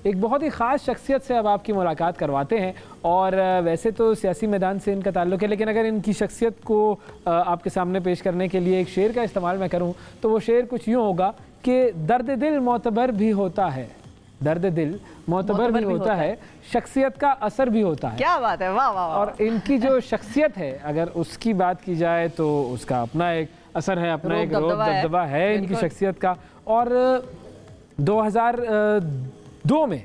एक बहुत ही ख़ास शख्सियत से अब आपकी मुलाकात करवाते हैं। और वैसे तो सियासी मैदान से इनका ताल्लुक़ है, लेकिन अगर इनकी शख्सियत को आपके सामने पेश करने के लिए एक शेर का इस्तेमाल मैं करूँ तो वो शेर कुछ यूँ होगा कि दर्द दिल मोतबर भी होता है, दर्द दिल मोतबर भी होता है, शख्सियत का असर भी होता है। क्या बात है, वाह वाह वाह। और इनकी जो शख्सियत है अगर उसकी बात की जाए तो उसका अपना एक असर है, अपना एक रोब दबदबा है इनकी शख्सियत का। और 2002 में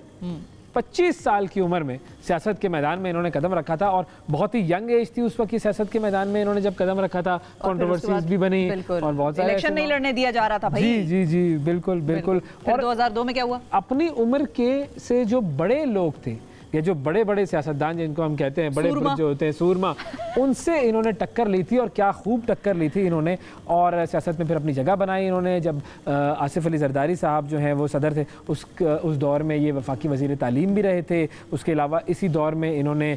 25 साल की उम्र में सियासत के मैदान में इन्होंने कदम रखा था और बहुत ही यंग एज थी उस वक्त की सियासत के मैदान में इन्होंने जब कदम रखा था। कंट्रोवर्सीज भी बनी और बहुत सारे इलेक्शन नहीं लड़ने दिया जा रहा था भाई। जी जी जी बिल्कुल बिल्कुल। और 2002 में क्या हुआ? अपनी उम्र के से जो बड़े लोग थे, ये जो बड़े बड़े सियासतदान जिनको हम कहते हैं बड़े जो होते हैं सूरमा, उनसे इन्होंने टक्कर ली थी और क्या खूब टक्कर ली थी इन्होंने। और सियासत में फिर अपनी जगह बनाई इन्होंने। जब आसिफ अली जरदारी साहब जो हैं वो सदर थे, उस दौर में ये वफाकी वज़ीर तालीम भी रहे थे। उसके अलावा इसी दौर में इन्होंने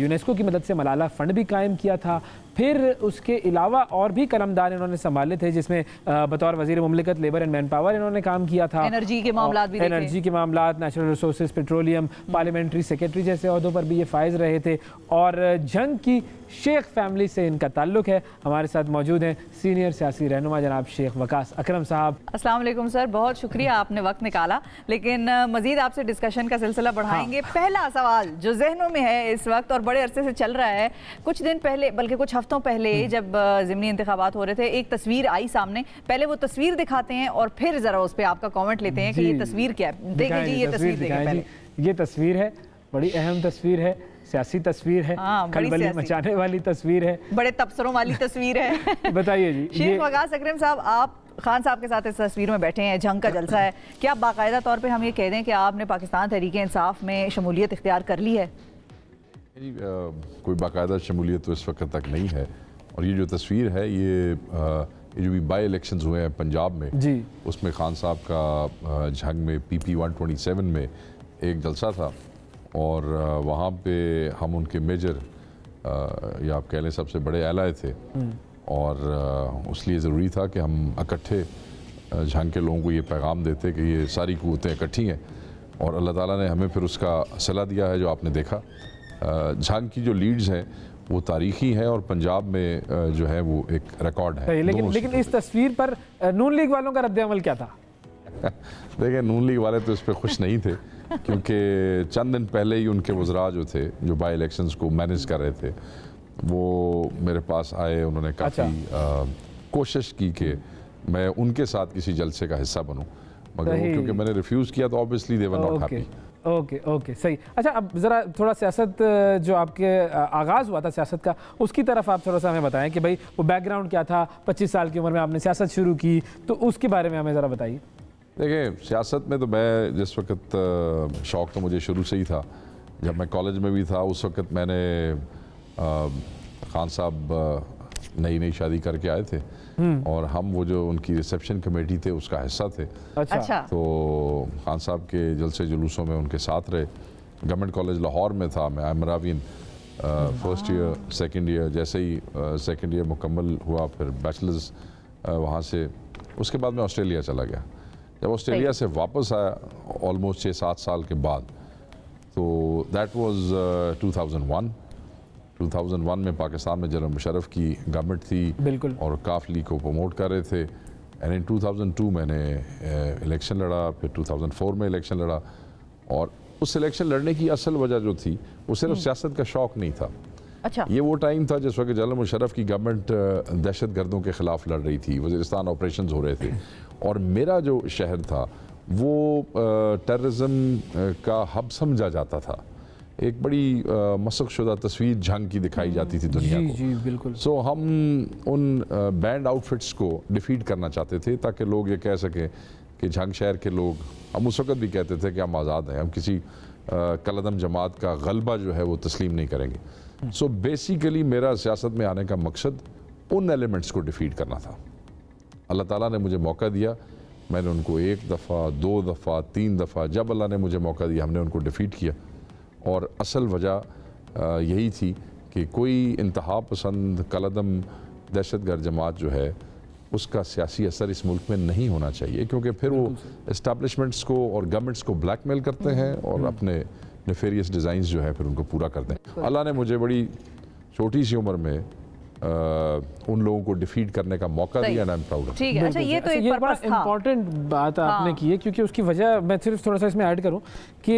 यूनेस्को की मदद से मलाला फ़ंड भी कायम किया था। फिर उसके अलावा और भी कलमदान इन्होंने संभाले थे, जिसमें बतौर वज़ीर मुमलिकत लेबर एंड मैन पावर इन्होंने काम किया था। एनर्जी के मामलात भी, एनर्जी के मामलात, natural resources, petroleum, parliamentary secretary जैसे ओहदों पर भी ये फाइज रहे थे। और जंग की शेख फैमिली से इनका ताल्लुक़ है। हमारे साथ मौजूद हैं सीनियर सियासी रहनुमा जनाब शेख वकास अकरम साहब। अस्सलाम वालेकुम सर, बहुत शुक्रिया आपने वक्त निकाला, लेकिन मज़ीद आपसे डिस्कशन का सिलसिला बढ़ाएंगे। पहला सवाल जो जहनों में है इस वक्त और बड़े अरसे से चल रहा है, कुछ दिन पहले बल्कि कुछ हफ्तों पहले जब ज़िमनी इंतखाबात हो रहे थे, एक तस्वीर आई सामने। पहले वो तस्वीर दिखाते हैं और फिर ज़रा उस पर आपका कॉमेंट लेते हैं कि ये तस्वीर क्या है। देखें जी, ये तस्वीर देखें पहले। ये तस्वीर है, बड़ी अहम तस्वीर है, सियासी तस्वीर है, खलबली मचाने वाली तस्वीर है, बड़े तबसरों वाली तस्वीर है। बताइए जी। शेख वकास अकरम साहब, आप खान साहब के साथ इस तस्वीर में बैठे हैं, जंग का जलसा है, क्या बाकायदा तौर पे हम ये कह दें कि आपने पाकिस्तान तहरीक इंसाफ में शमूलियत इख्तियार कर ली है? कोई बाकायदा शमूलियत तो इस वक्त तक नहीं है। और ये जो तस्वीर है ये जो भी बाई इलेक्शंस हुए हैं पंजाब में जी, उसमें खान साहब का झंग में PP 127 में एक जलसा था और वहाँ पे हम उनके मेजर या आप कह लें सबसे बड़े एलाए थे। और उसलिए ज़रूरी था कि हम इकट्ठे झंग के लोगों को ये पैगाम देते कि ये सारी क़ुव्वतें इकट्ठी हैं। और अल्लाह ताला ने हमें फिर उसका सिला दिया है जो आपने देखा। झंग की जो लीड्स हैं वो तारीखी हैं और पंजाब में जो है वो एक रिकॉर्ड है। लेकिन इस तस्वीर पर नून लीग वालों का रद्द-ए-अमल क्या था? देखिए, नून लीग वाले तो इस पर खुश नहीं थे क्योंकि चंद दिन पहले ही उनके वज़रा जो थे जो बाई इलेक्शंस को मैनेज कर रहे थे वो मेरे पास आए। उन्होंने काफ़ी कोशिश की कि मैं उनके साथ किसी जलसे का हिस्सा बनूं, मगर क्योंकि मैंने रिफ्यूज़ किया तो obviously they were not happy. Okay सही। अच्छा, अब ज़रा थोड़ा सियासत जो आपके आगाज़ हुआ था सियासत का, उसकी तरफ आप थोड़ा सा हमें बताएं कि भाई वो बैकग्राउंड क्या था। 25 साल की उम्र में आपने सियासत शुरू की, तो उसके बारे में हमें ज़रा बताइए। देखिए, सियासत में तो मैं जिस वक्त शौक़ तो मुझे शुरू से ही था, जब मैं कॉलेज में भी था उस वक्त मैंने खान साहब नई शादी करके आए थे और हम वो जो उनकी रिसेप्शन कमेटी थे उसका हिस्सा थे। अच्छा। तो खान साहब के जलसे जुलूसों में उनके साथ रहे। गवर्नमेंट कॉलेज लाहौर में था मैं, अमरावीन फर्स्ट ईयर सेकंड ईयर, जैसे ही सेकंड ईयर मुकम्मल हुआ फिर बैचलर्स वहाँ से, उसके बाद मैं ऑस्ट्रेलिया चला गया। जब ऑस्ट्रेलिया से वापस आया ऑलमोस्ट 6-7 साल के बाद, तो दैट वाज 2001 में पाकिस्तान में जनरल मुशर्रफ की गवर्नमेंट थी और काफ लीग को प्रमोट कर रहे थे। एंड इन 2002 मैंने इलेक्शन लड़ा, फिर 2004 में इलेक्शन लड़ा। और उस इलेक्शन लड़ने की असल वजह जो थी वो सिर्फ सियासत का शौक़ नहीं था। अच्छा। ये वो टाइम था जिस वक्त जनरल मुशर्रफ की गवर्नमेंट दहशत गर्दों के ख़िलाफ़ लड़ रही थी, वज़ीरिस्तान ऑपरेशंस हो रहे थे और मेरा जो शहर था वो टेररिज्म का हब समझा जाता था। एक बड़ी मसक शुदा तस्वीर झंग की दिखाई जाती थी दुनिया को। जी बिल्कुल। सो हम उन बैंड आउटफिट्स को डिफीट करना चाहते थे ताकि लोग ये कह सकें कि झंग शहर के लोग, हम उस वक्त भी कहते थे कि हम आज़ाद हैं, हम किसी कलदम जमात का गलबा जो है वो तस्लीम नहीं करेंगे। सो बेसिकली मेरा सियासत में आने का मकसद उन एलिमेंट्स को डिफीट करना था। अल्लाह ताला ने मुझे मौका दिया, मैंने उनको 1 दफ़ा 2 दफ़ा 3 दफ़ा, जब अल्लाह ने मुझे मौका दिया हमने उनको डिफीट किया। और असल वजह यही थी कि कोई इंतहा पसंद कलदम दहशतगर्द जमात जो है उसका सियासी असर इस मुल्क में नहीं होना चाहिए, क्योंकि फिर वो इस्टेब्लिशमेंट्स को और गवर्नमेंट्स को ब्लैकमेल करते हैं और अपने नेफेरियस डिज़ाइंस जो है फिर उनको पूरा करते हैं। अल्लाह ने मुझे बड़ी छोटी सी उम्र में उन लोगों को डिफीट करने का मौका दिया एंड आई एम प्राउड। ठीक है, अच्छा ये तो एक बड़ा इम्पोर्टेंट बात आपने की है, क्योंकि उसकी वजह मैं सिर्फ थोड़ा सा इसमें ऐड करूं कि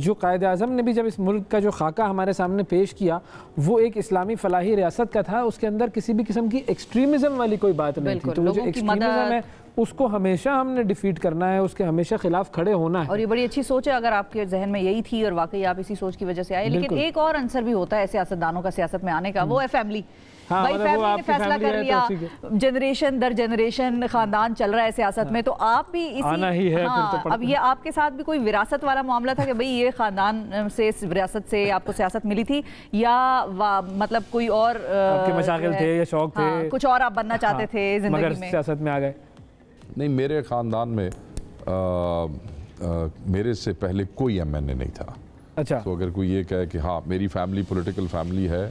जो कायद आज़म ने भी जब इस मुल्क का जो खाका हमारे सामने पेश किया वो एक इस्लामी फलाही रियासत का था, उसके अंदर किसी भी किस्म की एक्सट्रीमिज्म वाली कोई बात नहीं थी। तो जो एक्सट्रीमिज्म है उसको हमेशा हमने डिफीट करना है, उसके हमेशा खिलाफ खड़े होना है। और ये बड़ी अच्छी सोच है अगर आपके जहन में यही थी और वाकई आप इसी सोच की वजह से आए। लेकिन एक और आंसर भी होता है सियासतदानों का सियासत में आने का, वो है फैमिली। हाँ, भाई फैमिली ने फैसला कर लिया, जनरेशन दर जनरेशन खानदान चल रहा है सियासत में, तो आप भी इसी आना ही है। हाँ, फिर तो अब ये आपके साथ भी कोई विरासत वाला मामला था कि भाई ये खानदान से विरासत से आपको सियासत मिली थी, या मतलब कोई और आपके मशागिल थे या शौक थे, कुछ और आप बनना चाहते थे जिंदगी में, सियासत में आ गए? नहीं, मेरे ख़ानदान में मेरे से पहले कोई एमएनए नहीं था। अच्छा, तो अगर कोई ये कहे कि हाँ मेरी फैमिली पॉलिटिकल फैमिली है,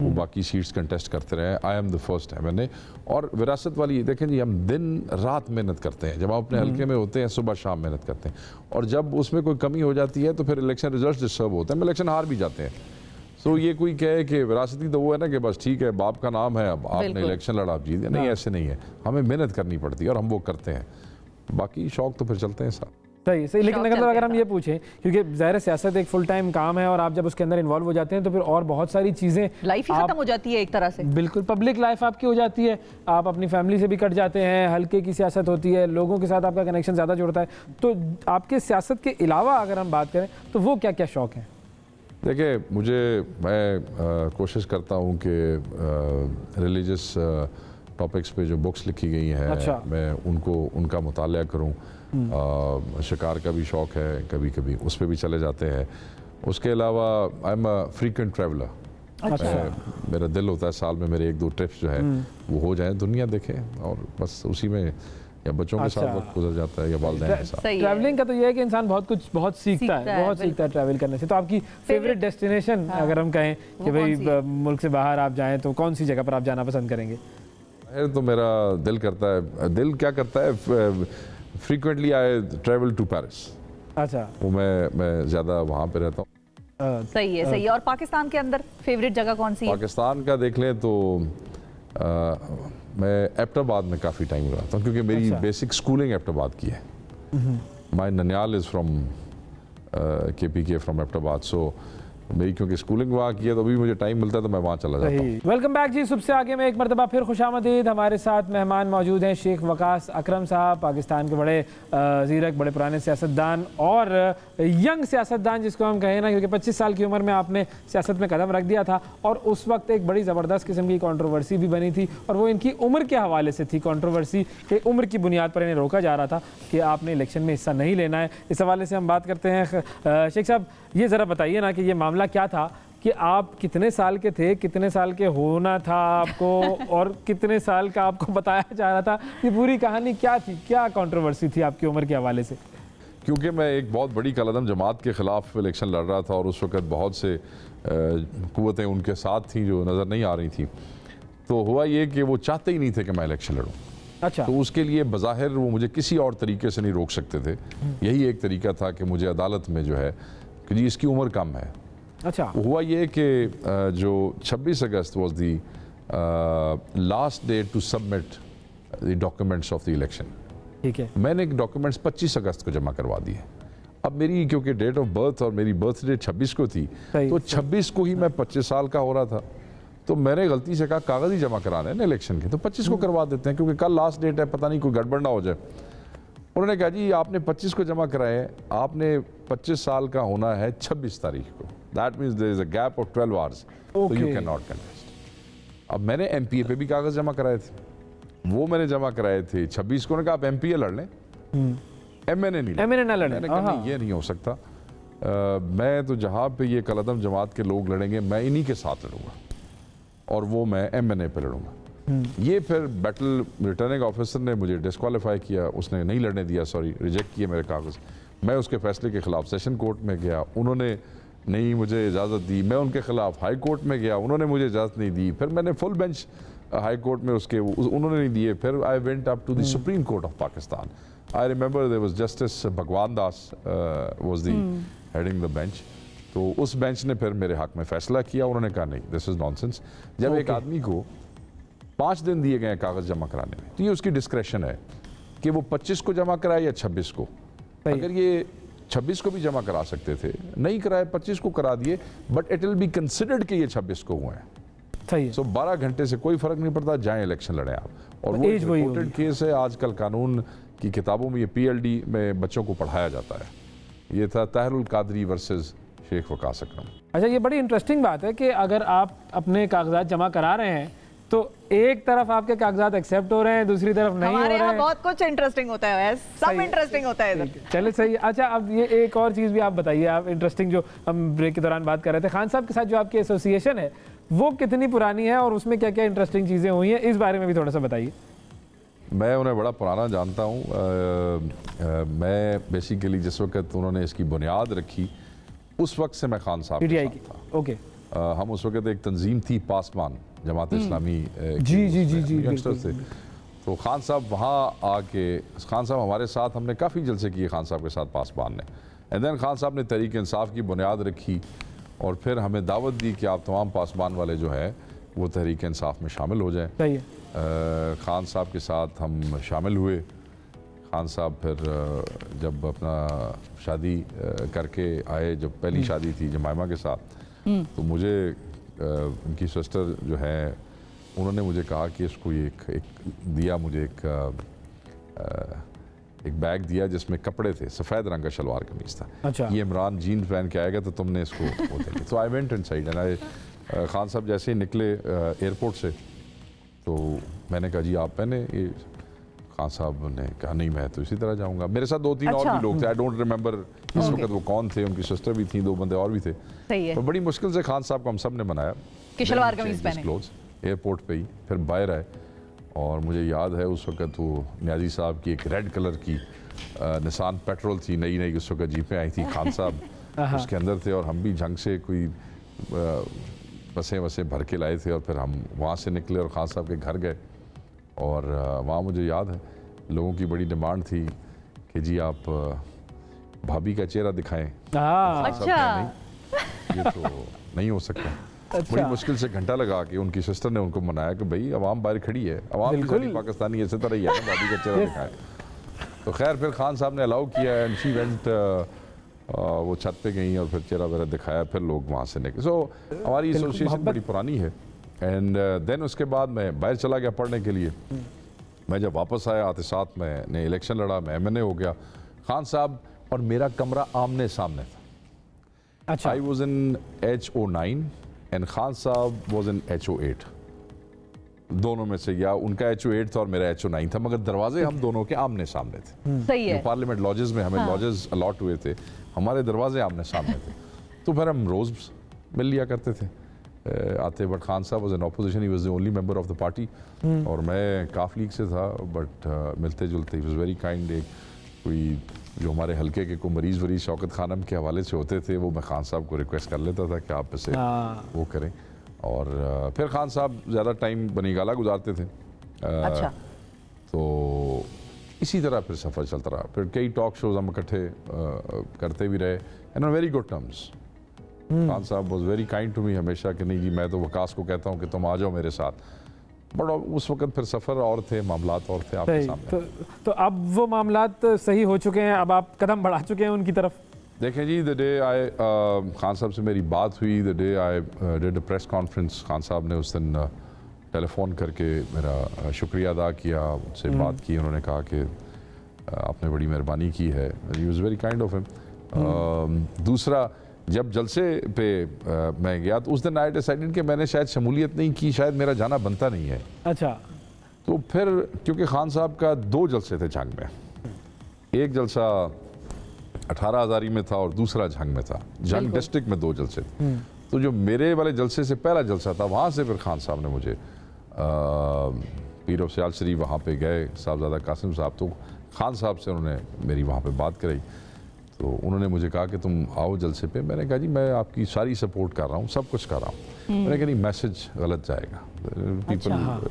वो बाकी सीट्स कंटेस्ट करते रहे, I am the first MNA. और विरासत वाली देखें जी, हम दिन रात मेहनत करते हैं, जब हम अपने हल्के में होते हैं सुबह शाम मेहनत करते हैं, और जब उसमें कोई कमी हो जाती है तो फिर इलेक्शन रिजल्ट डिस्टर्ब होते हैं, हम इलेक्शन हार भी जाते हैं। तो ये कोई कहे कि विरासती तो वो है ना कि बस ठीक है बाप का नाम है, अब आपने इलेक्शन लड़ा आप जीत गए, नहीं ऐसे नहीं है, हमें मेहनत करनी पड़ती है और हम वो करते हैं, बाकी शौक तो फिर चलते हैं साथ। सही सही। लेकिन अगर हम ये पूछें, क्योंकि ज़ाहिर सियासत एक फुल टाइम काम है और आप जब उसके अंदर इन्वॉल्व हो जाते हैं तो फिर और बहुत सारी चीज़ें, लाइफ ही खत्म हो जाती है एक तरह से। बिल्कुल, पब्लिक लाइफ आपकी हो जाती है, आप अपनी फैमिली से भी कट जाते हैं, हल्के की सियासत होती है, लोगों के साथ आपका कनेक्शन ज़्यादा जुड़ता है। तो आपके सियासत के अलावा अगर हम बात करें तो वो क्या क्या शौक़ हैं? देखिए, मैं कोशिश करता हूँ कि रिलीजियस टॉपिक्स पे जो बुक्स लिखी गई हैं, अच्छा, मैं उनका मुताला करूँ। शिकार का भी शौक़ है, कभी कभी उस पर भी चले जाते हैं। उसके अलावा I am a frequent traveller. मेरा दिल होता है साल में मेरे 1-2 ट्रिप्स जो है वो हो जाए, दुनिया देखें, और बस उसी में या बच्चों के साथ वक्त गुजर जाता है या वालिदैन के साथ। ट्रैवलिंग का तो ये है कि इंसान बहुत सीखता है ट्रैवल करने से। तो आपकी फेवरेट डेस्टिनेशन अगर हम कहें कि भाई मुल्क से बाहर आप जाएं तो कौन सी जगह पर आप जाना पसंद करेंगे? तो मेरा दिल करता है, दिल क्या करता है, frequently I travel to Paris. अच्छा, वो मैं ज़्यादा वहाँ पे रहता हूँ। सही है, सही है। और पाकिस्तान के अंदर फेवरेट जगह कौन सी है? पाकिस्तान का देख लें तो मैं एबटाबाद में काफ़ी टाइम रहता हूँ, क्योंकि मेरी बेसिक स्कूलिंग एबटाबाद की है। My naniyal is from KPK from Abbottabad, so मेरी क्योंकि स्कूलिंग वहाँ की है तो अभी मुझे टाइम मिलता है तो मैं वहाँ चला जाता हूँ। वेलकम बैक जी, सुबह से आगे में एक मरतबा फिर खुशामदीद। हमारे साथ मेहमान मौजूद हैं शेख वकास अकरम साहब, पाकिस्तान के बड़े ज़ीरक, बड़े पुराने सियासतदान और यंग सियासतदान जिसको हम कहें ना, क्योंकि 25 साल की उम्र में आपने सियासत में कदम रख दिया था और उस वक्त एक बड़ी ज़बरदस्त किस्म की कंट्रोवर्सी भी बनी थी, और वो इनकी उम्र के हवाले से थी। कंट्रोवर्सी के उम्र की बुनियाद पर इन्हें रोका जा रहा था कि आपने इलेक्शन में हिस्सा नहीं लेना है। इस हवाले से हम बात करते हैं। शेख साहब, ये ज़रा बताइए ना कि ये मामला क्या था, कि आप कितने साल के थे, कितने साल के होना था आपको, और कितने साल का आपको बताया जा रहा था, ये पूरी कहानी क्या थी, क्या कंट्रोवर्सी थी आपकी उम्र के हवाले से? क्योंकि मैं एक बहुत बड़ी कलअदम जमात के ख़िलाफ़ इलेक्शन लड़ रहा था और उस वक्त बहुत से क़ुव्वतें उनके साथ थी जो नज़र नहीं आ रही थी, तो हुआ ये कि वो चाहते ही नहीं थे कि मैं इलेक्शन लड़ूँ। अच्छा, तो उसके लिए बज़ाहिर वो मुझे किसी और तरीके से नहीं रोक सकते थे। यही एक तरीका था कि मुझे अदालत में जो है कि जी इसकी उम्र कम है। अच्छा, हुआ ये कि जो 26 August was the last day to submit the documents of the election. ठीक है, मैंने डॉक्यूमेंट्स 25 अगस्त को जमा करवा दिए। अब मेरी क्योंकि डेट ऑफ बर्थ और मेरी बर्थ डेट 26 को थी, तो 26 को ही मैं 25 साल का हो रहा था, तो मैंने गलती से कहा कागज़ ही जमा कराने हैं ना इलेक्शन के, तो 25 को करवा देते हैं क्योंकि कल लास्ट डेट है, पता नहीं कोई गड़बड़ ना हो जाए। उन्होंने कहा जी आपने 25 को जमा कराए हैं, आपने 25 साल का होना है 26 तारीख को, that means there is a gap of 12 hours, तो यू कैन नॉट कंटेस्ट। अब मैंने MPA पे भी कागज़ जमा कराए थे, वो मैंने जमा कराए थे 26 को। उन्होंने कहा आप MPA लड़ लें, MNA ना लड़ें। मैंने कहा नहीं, ये नहीं हो सकता, मैं तो जहाँ पे ये कलअदम जमात के लोग लड़ेंगे मैं इन्हीं के साथ लड़ूंगा, और वो मैं MNA पे लड़ूंगा। ये फिर बैटल रिटर्निंग ऑफिसर ने मुझे डिस्क्वालीफाई किया, उसने नहीं लड़ने दिया, सॉरी रिजेक्ट किए मेरे कागज़। मैं उसके फैसले के ख़िलाफ़ सेशन कोर्ट में गया, उन्होंने नहीं मुझे इजाज़त दी। मैं उनके ख़िलाफ़ हाई कोर्ट में गया, उन्होंने मुझे इजाज़त नहीं दी। फिर मैंने फुल बेंच हाई कोर्ट में उसके उन्होंने नहीं दिए। फिर I went up to the Supreme Court of Pakistan. I remember there was justice Bhagwan Das was the heading the bench. तो उस बेंच ने फिर मेरे हक में फैसला किया। उन्होंने कहा नहीं, दिस इज नॉनसेंस। जब एक आदमी को 5 दिन दिए गए कागज जमा कराने में, तो ये उसकी डिस्क्रेशन है कि वो 25 को जमा कराए या 26 को। अगर ये 26 को भी जमा करा सकते थे, नहीं कराए, 25 को करा दिए, but it will be considered कि ये 26 को हुए हैं। सही है। सो 12 घंटे से कोई फर्क नहीं पड़ता, जाएं इलेक्शन लड़ें आप। और वो रिपोर्टेड केस है। आजकल कानून की किताबों में ये PLD में बच्चों को पढ़ाया जाता है। ये था ताहिरुल कादरी वर्सेस शेख वकास अकरम। अच्छा, ये बड़ी इंटरेस्टिंग बात है कि अगर आप अपने कागजात जमा करा रहे हैं तो एक तरफ आपके कागजात एक्सेप्ट हो रहे हैं, दूसरी तरफ नहीं हो रहे हैं। हमारे यहाँ बहुत कुछ इंटरेस्टिंग होता है, सब इंटरेस्टिंग होता है इधर। चलिए सही। अच्छा, अब ये एक और चीज़ भी आप बताइए, आप इंटरेस्टिंग जो हम ब्रेक के दौरान बात कर रहे थे, खान साहब के साथ जो आपकी एसोसिएशन है वो कितनी पुरानी है और उसमें क्या क्या इंटरेस्टिंग चीज़ें हुई हैं, इस बारे में भी थोड़ा सा बताइए। मैं उन्हें बड़ा पुराना जानता हूँ। मैं बेसिकली जिस वक्त उन्होंने इसकी बुनियाद रखी, उस वक्त से मैं खान साहब PTI की। ओके। हम उस वक्त एक तंजीम थी पासवान, जमात इस्लामी जी यंगस्टर्स थे। तो खान साहब वहाँ आके, खान साहब हमारे साथ, हमने काफ़ी जलसे किए खान साहब के साथ पासवान ने। एंड देन खान साहब ने तहरीक इंसाफ की बुनियाद रखी और फिर हमें दावत दी कि आप तमाम पासवान वाले जो है वो तहरीक इंसाफ में शामिल हो जाएं। सही है। खान साहब के साथ हम शामिल हुए। खान साहब फिर जब अपना शादी करके आए, जब पहली शादी थी जमाइमा के साथ, तो मुझे उनकी सिस्टर जो है उन्होंने मुझे कहा कि इसको एक दिया, मुझे एक बैग दिया जिसमें कपड़े थे, सफ़ेद रंग का शलवार कमीज़ था। अच्छा। ये इमरान जीन्स पहन के आएगा तो तुमने इसको वो देंगे। तो I went inside and I, Khan साहब जैसे ही निकले एयरपोर्ट से तो मैंने कहा जी आप पहने ये। खान साहब ने कहा नहीं मैं तो इसी तरह जाऊंगा। मेरे साथ 2-3 और भी लोग थे, आई डोंट रिमेंबर इस वक्त वो कौन थे, उनकी सिस्टर भी थी, 2 बंदे और भी थे। सही है। तो बड़ी मुश्किल से खान साहब को हम सब ने मनाया कि शलवार कमीज पहने, एयरपोर्ट पे ही। फिर बाहर आए और मुझे याद है उस वक्त वो न्याजी साहब की एक रेड कलर की निसान पेट्रोल थी, नई उस वक्त जीपें आई थी, खान साहब उसके अंदर थे और हम भी जंग से कोई बसें भर के लाए थे। और फिर हम वहाँ से निकले और खान साहब के घर गए और वहाँ मुझे याद है लोगों की बड़ी डिमांड थी कि जी आप भाभी का चेहरा दिखाएं। अच्छा। ये तो नहीं हो सकता। अच्छा। बड़ी मुश्किल से घंटा लगा के उनकी सिस्टर ने उनको मनाया कि भाई अवाम बाहर खड़ी है, अवाम भी पाकिस्तानी इसी तरह ही है, भाभी का चेहरा दिखाएं। तो खैर फिर खान साहब ने अलाउ किया एंड शी वेंट, वो छत पे गई और फिर चेहरा वेरा दिखाया, फिर लोग वहाँ से निकले। सो हमारी एसोसिएशन बड़ी पुरानी है। एंड देन उसके बाद मैं बाहर चला गया पढ़ने के लिए। मैं जब वापस आया आते साथ मैंने इलेक्शन लड़ा, मैं MNA हो गया। खान साहब और मेरा कमरा आमने सामने था। अच्छा। I was in HO9 and Khan sahab was in HO8। दोनों में से या उनका HO8 था और मेरा HO9 था, मगर दरवाजे हम दोनों के आमने सामने थे। सही है। पार्लियामेंट लॉजेस में हमें लॉजेस अलॉट हुए थे, हमारे दरवाजे आमने सामने थे। तो फिर हम रोज मिल लिया करते थे आते। बट खान साहब was in opposition, he was the only member of the party और मैं काफ लीग से था, बट मिलते जुलते, ही वाज वेरी काइंड। कोई जो हमारे हल्के के कोई मरीज़ शौकत खानम के हवाले से होते थे, वो मैं खान साहब को रिक्वेस्ट कर लेता था कि आप इसे वो करें। और फिर खान साहब ज़्यादा टाइम बनीगाला गुजारते थे। अच्छा। तो इसी तरह फिर सफ़र चलता रहा। फिर कई टॉक शोज हम इकट्ठे करते भी रहे and on very good terms. Khan sahab was very kind to me हमेशा कि नहीं जी मैं तो वकास को कहता हूँ कि तुम आ जाओ मेरे साथ। बट उस वक्त फिर सफ़र और थे, मामलात और थे आपके सामने। तो अब वो मामलात सही हो चुके हैं, अब आप कदम बढ़ा चुके हैं उनकी तरफ। देखें जी, द डे आई खान साहब से मेरी बात हुई, the day I did a press conference, Khan साहब ने उस दिन टेलीफोन करके मेरा शुक्रिया अदा किया, उनसे बात की। उन्होंने कहा कि आपने बड़ी मेहरबानी की है। He was very kind of him. दूसरा, जब जलसे पे मैं गया तो उस दिन आई डिसाइडेड कि मैंने शायद शमूलियत नहीं की, शायद मेरा जाना बनता नहीं है। अच्छा। तो फिर क्योंकि खान साहब का 2 जलसे थे जंग में, एक जलसा 18 हज़ारी में था और दूसरा जंग में था। जंग डिस्ट्रिक्ट में 2 जलसे थे। तो जो मेरे वाले जलसे से पहला जलसा था, वहाँ से फिर खान साहब ने मुझे पीर ऑफ सियाल शरीफ वहाँ पे गए, साहबजादा कासिम साहब, तो खान साहब से उन्होंने मेरी वहाँ पे बात कराई। तो उन्होंने मुझे कहा कि तुम आओ जलसे पे। मैंने कहा जी मैं आपकी सारी सपोर्ट कर रहा हूँ, सब कुछ कर रहा हूँ। मैंने कहा नहीं, मैसेज गलत जाएगा। पीपल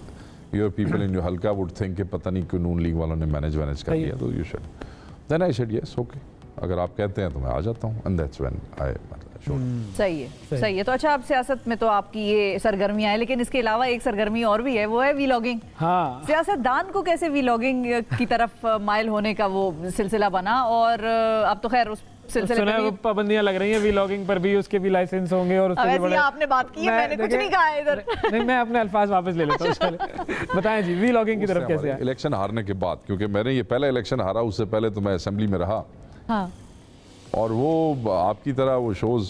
योर पीपल इन जो हल्का वुड थिंक कि पता नहीं क्यों नून लीग वालों ने मैनेज कर लिया, तो you should. Then I said yes okay, अगर आप कहते हैं तो मैं आ जाता हूँ। एंड दैट्स व्हेन आई सही है, सही है। तो अच्छा, अब सियासत में तो आपकी ये सरगर्मियां हैं, लेकिन इसके अलावा एक सरगर्मी और भी है, वो है वीलॉगिंग। हाँ। सियासतदान को कैसे वीलॉगिंग की तरफ माइल होने का वो सिलसिला बना, और अब तो खैर उस सिलसिले में पाबंदियां लग रही हैं वीलॉगिंग पर भी, उसके भी लाइसेंस होंगे और उसके भी बड़े। आपने बात की है, मैंने कुछ नहीं कहा इधर। नहीं, मैं अपने अल्फाज वापस ले लेता हूँ। बताएं जी, वीलॉगिंग की तरफ कैसे आए? इलेक्शन हारने के बाद, क्योंकि मैंने ये पहला इलेक्शन हारा, उससे पहले तो मैं असेंबली में रहा। हाँ। और वो आपकी तरह वो शोज़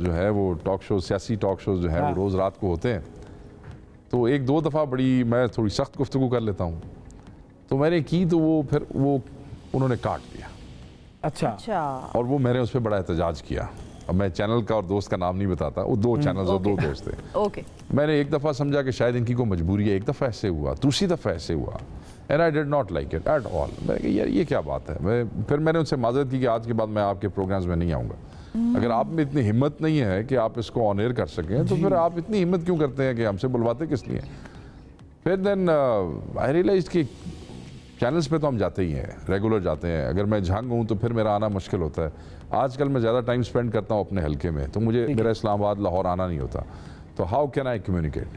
जो है, वो टॉक शोज, सियासी टॉक शोज जो है, वो रोज़ रात को होते हैं। तो एक दो दफ़ा बड़ी मैं थोड़ी सख्त गुफ्तगू कर लेता हूँ, तो मैंने की, तो वो फिर वो उन्होंने काट दिया। अच्छा। और वो मैंने उस पर बड़ा एहतजाज किया। अब मैं चैनल का और दोस्त का नाम नहीं बताता, वो दो चैनल्स और दो दोस्त थे। ओके। मैंने एक दफ़ा समझा कि शायद इनकी कोई मजबूरी है, एक दफ़ा ऐसे हुआ, दूसरी दफ़ा ऐसे हुआ, and I did not like it at all. मैं यार ये क्या बात है। फिर मैंने उनसे माजरत की कि आज के बाद मैं आपके प्रोग्राम्स में नहीं आऊँगा। अगर आप में इतनी हिम्मत नहीं है कि आप इसको ऑन एयर कर सकें, तो फिर आप इतनी हिम्मत क्यों करते हैं कि हमसे बुलवाते किस लिए? फिर देन आई रियलाइज कि चैनल्स पे तो हम जाते ही हैं, रेगुलर जाते हैं। अगर मैं झंग हूँ तो फिर मेरा आना मुश्किल होता है। आजकल मैं ज़्यादा टाइम स्पेंड करता हूँ अपने हल्के में, तो मुझे मेरा इस्लामाबाद लाहौर आना नहीं होता। तो हाउ कैन आई कम्युनिकेट?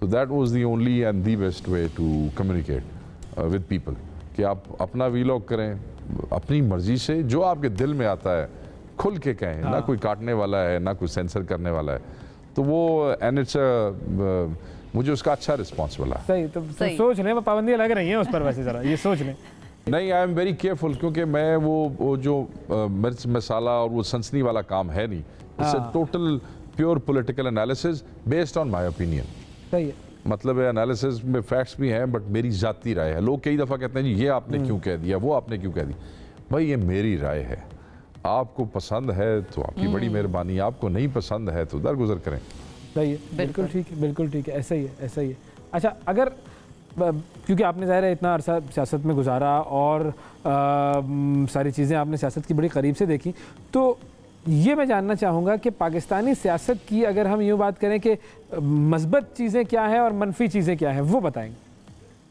तो that was the only and the best way to communicate with people, कि आप अपना वीलॉग करें अपनी मर्जी से, जो आपके दिल में आता है खुल के कहें। ना कोई काटने वाला है, ना कोई सेंसर करने वाला है। तो वो एंड इट्स मुझे उसका अच्छा रिस्पॉन्स मिला। सही। तो सोच लें, पाबंदियां लग रही हैं उस पर, वैसे ज़रा ये सोच लें। नहीं, आई एम वेरी केयरफुल, क्योंकि मैं वो जो मिर्च मसाला और वो सनसनी वाला काम है नहीं। It's a total pure political analysis based on my opinion. सही है। मतलब एनालिसिस में फैक्ट्स भी हैं, बट मेरी ज़ाती राय है। लोग कई दफ़ा कहते हैं जी ये आपने क्यों कह दिया, वो आपने क्यों कह दी। भाई ये मेरी राय है, आपको पसंद है तो आपकी बड़ी मेहरबानी, आपको नहीं पसंद है तो दरगुजर करें। सही है, बिल्कुल ठीक है, बिल्कुल ठीक है, ऐसा ही है, ऐसा ही है। अच्छा, अगर क्योंकि आपने ज़ाहिर है इतना अरसा सियासत में गुजारा और सारी चीज़ें आपने सियासत की बड़ी करीब से देखी, तो ये मैं जानना चाहूँगा कि पाकिस्तानी सियासत की अगर हम यूँ बात करें कि मस्बत चीज़ें क्या हैं और मनफी चीज़ें क्या हैं, वो बताएंगे।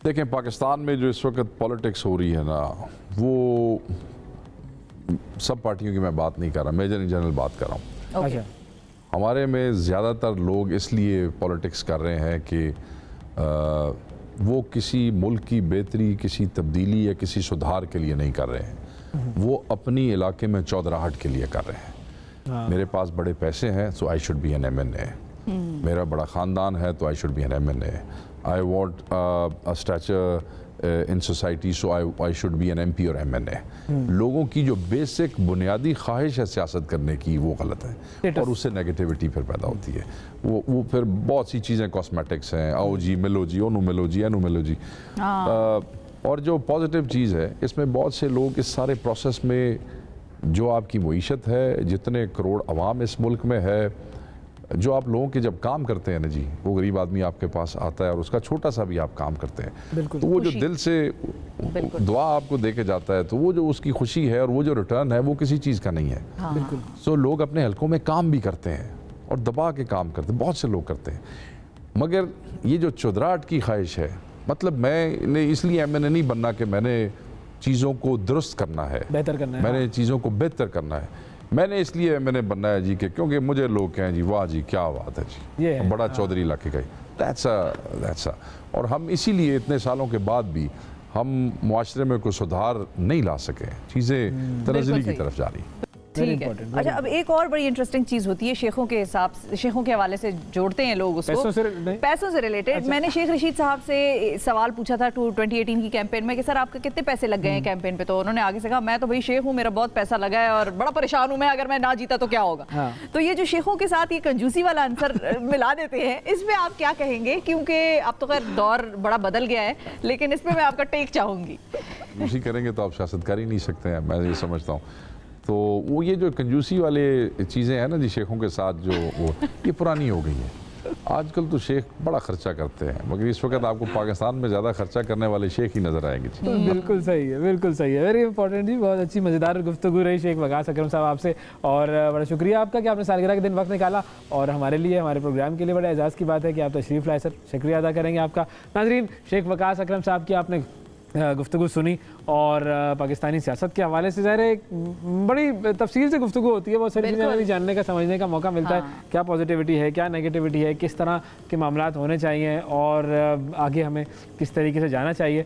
देखें, पाकिस्तान में जो इस वक्त पॉलिटिक्स हो रही है ना, वो सब पार्टियों की मैं बात नहीं कर रहा, मेजर इन जनरल बात कर रहा हूँ। अच्छा। हमारे में ज़्यादातर लोग इसलिए पॉलिटिक्स कर रहे हैं कि वो किसी मुल्क की बेहतरी, किसी तब्दीली या किसी सुधार के लिए नहीं कर रहे हैं, वो अपनी इलाके में चौधराहट के लिए कर रहे हैं। मेरे पास बड़े पैसे हैं, so I should be an MNA। मेरा बड़ा ख़ानदान है, तो I should be an MNA। I want a stature in society, so I should be an MP और MNA। लोगों की जो बेसिक बुनियादी ख्वाहिश है सियासत करने की, वो गलत है, और उससे नेगेटिविटी फिर पैदा होती है। वो फिर बहुत सी चीज़ें कॉस्मेटिक्स हैं, आओ जी मिलो जी, ओनू मिलो जी, एनू मिलो जी। और जो पॉजिटिव चीज़ है, इसमें बहुत से लोग इस सारे प्रोसेस में, जो आपकी मईशत है, जितने करोड़ अवाम इस मुल्क में है, जो आप लोगों के जब काम करते हैं ना जी, वो गरीब आदमी आपके पास आता है और उसका छोटा सा भी आप काम करते हैं, तो वो जो दिल से दुआ आपको दे के जाता है, तो वो जो उसकी खुशी है और वो जो रिटर्न है, वो किसी चीज़ का नहीं है। बिल्कुल। सो लोग अपने हलकों में काम भी करते हैं और दबा के काम करते हैं, बहुत से लोग करते हैं। मगर ये जो चौधराहट की ख्वाहिश है, मतलब मैंने इसलिए MNA नहीं बनना कि मैंने चीज़ों को दुरुस्त करना है, बेहतर करना है, मैंने चीज़ों को बेहतर करना है। मैंने इसलिए मैंने बनना है जी कि क्योंकि मुझे लोग कहें जी वाह जी क्या बात है जी, ये बड़ा चौधरी इलाके का ही, दैट्स अ। और हम इसीलिए इतने सालों के बाद भी हम मुआशरे में कोई सुधार नहीं ला सके, चीज़ें तनज़्ज़ुली की तरफ जा रही। ठीक है। अच्छा, अब एक और बड़ी इंटरेस्टिंग चीज़ होती है, शेखों के हिसाब से, शेखों के हवाले से जोड़ते हैं लोग उसको, पैसों से रिलेटेड। अच्छा। मैंने शेख रशीद साहब से सवाल पूछा था 2018 की कैंपेन में कि सर आपके कितने पैसे लग गए हैं कैंपेन पे, तो उन्होंने आगे से कहा मैं तो भाई शेख हूँ, मेरा बहुत पैसा लगा है और बड़ा परेशान हूँ मैं, अगर मैं ना जीता तो क्या होगा। हाँ। तो ये जो शेखों के साथ ये कंजूसी वाला आंसर मिला देते हैं, इसमें आप क्या कहेंगे? क्योंकि अब तो खैर दौर बड़ा बदल गया है, लेकिन इसमें मैं आपका टेक चाहूँगी। कंजूसी करेंगे तो आप सियासत कर ही नहीं सकते हैं, मैं ये समझता हूँ। तो वो ये जो कंजूसी वाले चीज़ें हैं ना जी शेखों के साथ, जो वो ये पुरानी हो गई है। आजकल तो शेख बड़ा खर्चा करते हैं, मगर इस वक्त आपको पाकिस्तान में ज़्यादा खर्चा करने वाले शेख ही नज़र आएंगे। बिल्कुल सही है, बिल्कुल सही है। वेरी इंपॉर्टेंट जी, बहुत अच्छी मज़ेदार गुफ्तगू रही शेख वकास अकरम साहब आपसे, और बड़ा शुक्रिया आपका कि आपने सालगिरह के दिन वक्त निकाला और हमारे लिए, हमारे प्रोग्राम के लिए बड़ा एजाज़ की बात है कि आप तशरीफ़ लाए सर, शुक्रिया अदा करेंगे आपका। नाज़रीन, शेख वकास अकरम साहब की आपने गुफ्तगू सुनी और पाकिस्तानी सियासत के हवाले से ज़ाहिर है बड़ी तफसील से गुफ्तगू होती है, बहुत सारी चीज़ें भी जानने का, समझने का मौका मिलता है, क्या पॉजिटिविटी है, क्या नेगेटिविटी है, किस तरह के मामलात होने चाहिए और आगे हमें किस तरीके से जाना चाहिए।